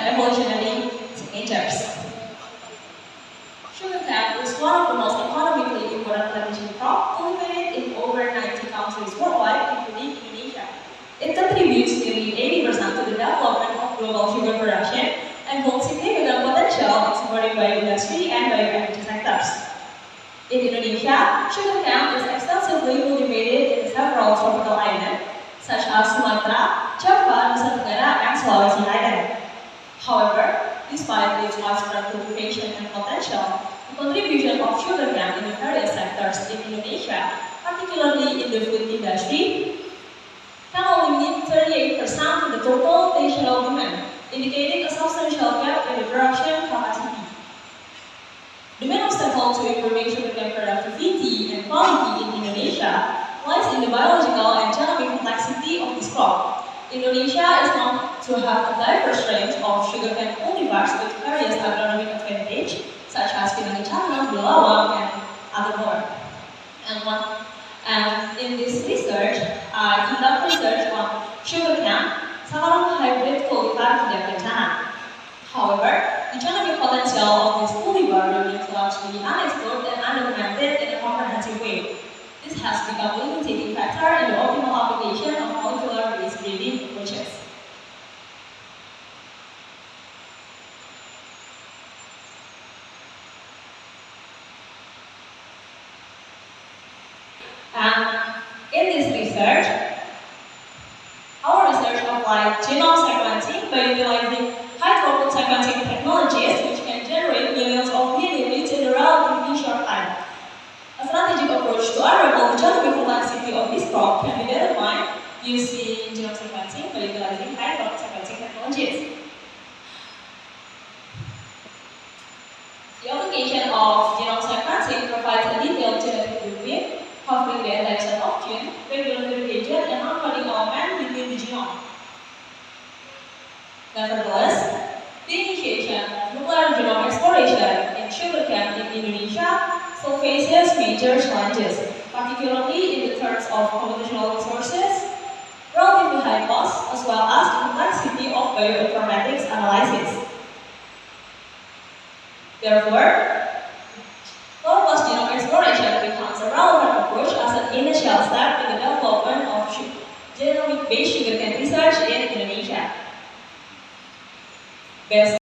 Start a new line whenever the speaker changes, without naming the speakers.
evolutionary signatures. Sugarcane is one of the most economically important plantation crop cultivated in over 90 countries worldwide, including Indonesia. It contributes nearly 80% to the development of global sugar production and holds significant potential in supporting bioindustry and bioenergy sectors. In Indonesia, sugarcane is extensively cultivated in several tropical islands, such as Sumatra, Java, Nusa Tenggara, and Sulawesi Island. However, despite its widespread cultivation and potential, the contribution of sugarcane in the various sectors in Indonesia, particularly in the food industry, can only meet 38% of the total national demand, indicating a substantial gap in the production capacity. The main obstacle to improving sugarcane productivity and quality in Indonesia lies in the biological and genomic complexity of this crop. Indonesia is known to have a diverse range of sugarcane cultivars with various agronomic advantages, such as Pinang Belawan, and other more. And in this research, I conduct research on sugarcane, Saccharomyces hybrid cultivar tidak berencana. However, the genomic potential of this cultivar remains largely unexplored and undocumented in a comprehensive way. This has become a limiting factor in the optimal application of molecular-based breeding approaches. And in this research, our research applied genome sequencing by utilizing high-throughput sequencing technologies which can generate millions of DNA in a relatively short time. A strategic approach to unravel the genomic complexity of this crop can be determined using genome sequencing by utilizing high-throughput sequencing technologies. The application of genome sequencing provides a detailed genetic blueprint covering the entire set of genes, regulatory agent, and non-coding element within the genome. Nevertheless, the initiation of nuclear genome exploration in sugarcane in Indonesia still faces major challenges, particularly in the terms of computational resources, relatively high costs, as well as the complexity of bioinformatics analysis. Therefore, low-cost genome exploration becomes a relevant approach as an initial step in the development of genomic-based sugarcane research in Indonesia. Based